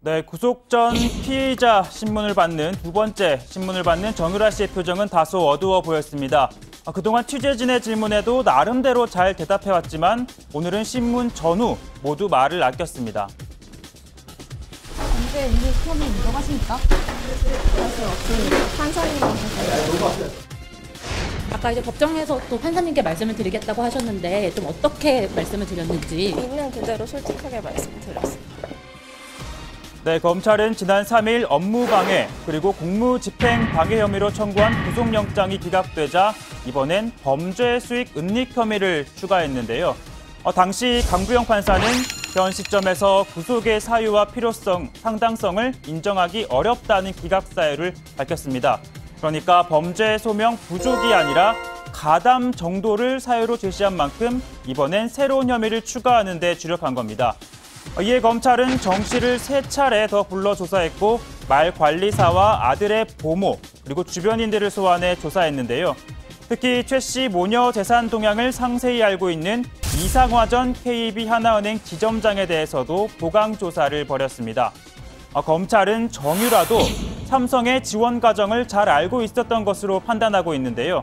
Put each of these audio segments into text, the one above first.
네, 구속 전 피의자 신문을 받는 두 번째 신문을 받는 정유라 씨의 표정은 다소 어두워 보였습니다. 그동안 취재진의 질문에도 나름대로 잘 대답해왔지만 오늘은 신문 전후 모두 말을 아꼈습니다. 언제 이 혐의 인정하십니까? 사실 없습니다. 판사님한테. 아까 이제 법정에서 또 판사님께 말씀을 드리겠다고 하셨는데 좀 어떻게 말씀을 드렸는지. 있는 그대로 솔직하게 말씀드렸습니다. 네, 검찰은 지난 3일 업무방해 그리고 공무집행 방해 혐의로 청구한 구속영장이 기각되자 이번엔 범죄 수익 은닉 혐의를 추가했는데요. 당시 강부영 판사는 현 시점에서 구속의 사유와 필요성, 상당성을 인정하기 어렵다는 기각 사유를 밝혔습니다. 그러니까 범죄 소명 부족이 아니라 가담 정도를 사유로 제시한 만큼 이번엔 새로운 혐의를 추가하는 데 주력한 겁니다. 이에 검찰은 정 씨를 3차례 더 불러 조사했고 말 관리사와 아들의 보모 그리고 주변인들을 소환해 조사했는데요. 특히 최 씨 모녀 재산 동향을 상세히 알고 있는 이상화전 KB 하나은행 지점장에 대해서도 보강 조사를 벌였습니다. 검찰은 정유라도 삼성의 지원 과정을 잘 알고 있었던 것으로 판단하고 있는데요.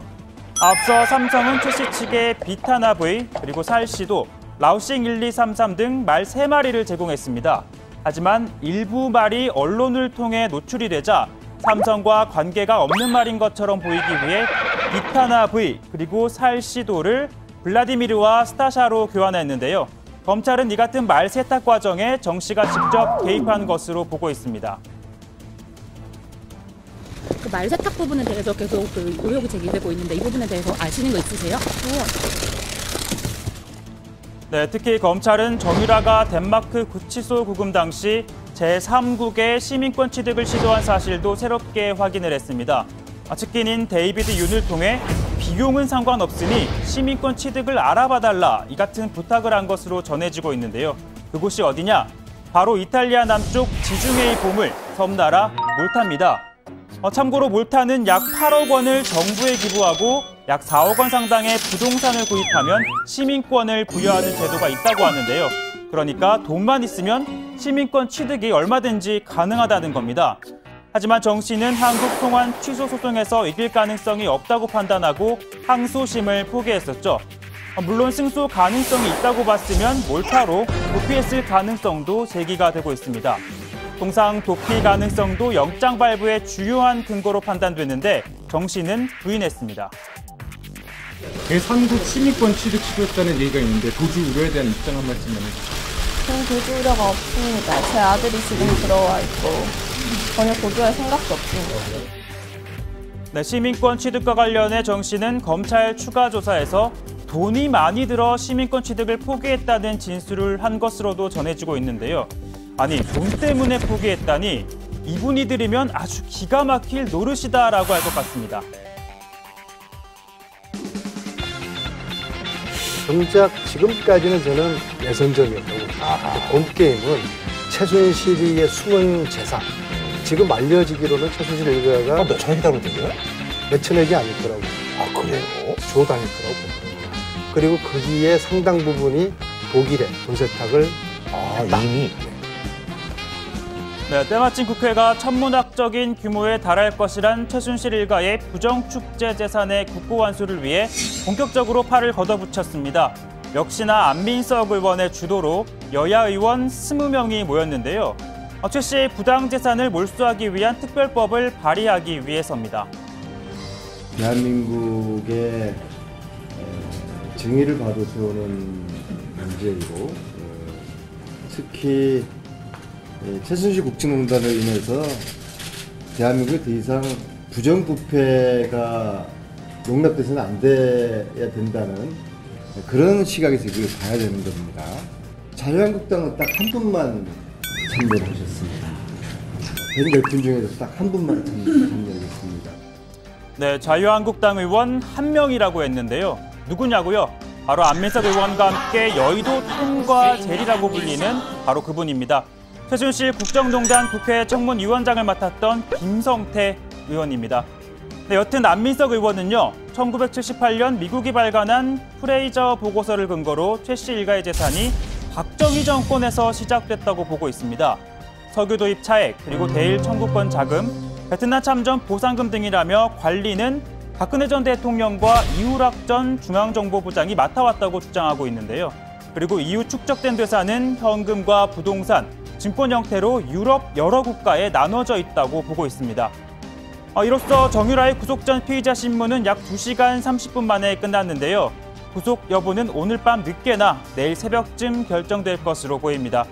앞서 삼성은 최 씨 측에 비타나 V 그리고 살 씨도 라오싱 1233 등 말 3마리를 제공했습니다. 하지만 일부 말이 언론을 통해 노출이 되자 삼성과 관계가 없는 말인 것처럼 보이기 위해 비타나 V 그리고 살 씨도를 블라디미르와 스타샤로 교환했는데요. 검찰은 이 같은 말 세탁 과정에 정 씨가 직접 개입한 것으로 보고 있습니다. 그 말 세탁 부분에 대해서 계속 그 의혹이 제기되고 있는데 이 부분에 대해서 아시는 거 있으세요? 네, 특히 검찰은 정유라가 덴마크 구치소 구금 당시 제3국의 시민권 취득을 시도한 사실도 새롭게 확인을 했습니다. 측근인 데이비드 윤을 통해 비용은 상관없으니 시민권 취득을 알아봐달라 이 같은 부탁을 한 것으로 전해지고 있는데요. 그곳이 어디냐? 바로 이탈리아 남쪽 지중해의 보물, 섬나라 몰타입니다. 참고로 몰타는 약 8억 원을 정부에 기부하고 약 4억 원 상당의 부동산을 구입하면 시민권을 부여하는 제도가 있다고 하는데요. 그러니까 돈만 있으면 시민권 취득이 얼마든지 가능하다는 겁니다. 하지만 정 씨는 한국 통관 취소 소송에서 이길 가능성이 없다고 판단하고 항소심을 포기했었죠. 물론 승소 가능성이 있다고 봤으면 몰타로 도피했을 가능성도 제기가 되고 있습니다. 통상 도피 가능성도 영장 발부의 주요한 근거로 판단되는데 정 씨는 부인했습니다. 제3국 시민권 취득 시도했다는 얘기가 있는데 도주 우려에 대한 입장 한 말씀 해주시죠. 저는 도주 우려가 없습니다. 제 아들이 지금 들어와 있고 전혀 도주할 생각도 없습니다. 네, 시민권 취득과 관련해 정 씨는 검찰 추가 조사에서 돈이 많이 들어 시민권 취득을 포기했다는 진술을 한 것으로도 전해지고 있는데요. 아니, 돈 때문에 포기했다니 이분이 들으면 아주 기가 막힐 노릇이다라고 할 것 같습니다. 정작 지금까지는 저는 예선전이었다고 봅니다. 본 게임은 최순실의 숨은 재산. 지금 알려지기로는 최순실 일가가 몇 천억이 다루던데요? 몇 천억이 아닐 거라고. 아, 그래요? 조 단일 거라고 봅니다. 그리고 거기에 상당 부분이 독일에 돈 세탁을 했다. 이미? 네, 때마침 국회가 천문학적인 규모에 달할 것이란 최순실 일가의 부정축제 재산의 국고 완수를 위해 본격적으로 팔을 걷어붙였습니다. 역시나 안민석 의원의 주도로 여야 의원 20명이 모였는데요. 최 씨의 부당 재산을 몰수하기 위한 특별법을 발의하기 위해서입니다. 대한민국의 정의를 받아 세우는 문제이고 특히 최순실 국정농단을 인해서 대한민국에 더 이상 부정부패가 용납돼서는 안 돼야 된다는 그런 시각에서 이걸 봐야 되는 겁니다. 자유한국당은 딱 한 분만 참여를 하셨습니다. 110분 중에서 딱 한 분만 참여했습니다. 네, 자유한국당 의원 1명이라고 했는데요. 누구냐고요? 바로 안민석 의원과 함께 여의도 톰과 젤이라고 불리는 바로 그분입니다. 최순실 국정농단 국회 청문위원장을 맡았던 김성태 의원입니다. 네, 여튼 안민석 의원은요, 1978년 미국이 발간한 프레이저 보고서를 근거로 최 씨 일가의 재산이 박정희 정권에서 시작됐다고 보고 있습니다. 석유 도입 차액, 그리고 대일 청구권 자금, 베트남 참전 보상금 등이라며 관리는 박근혜 전 대통령과 이후락 전 중앙정보부장이 맡아왔다고 주장하고 있는데요. 그리고 이후 축적된 되사는 현금과 부동산, 증권 형태로 유럽 여러 국가에 나눠져 있다고 보고 있습니다. 이로써 정유라의 구속 전 피의자 신문은 약 2시간 30분 만에 끝났는데요. 구속 여부는 오늘 밤 늦게나 내일 새벽쯤 결정될 것으로 보입니다.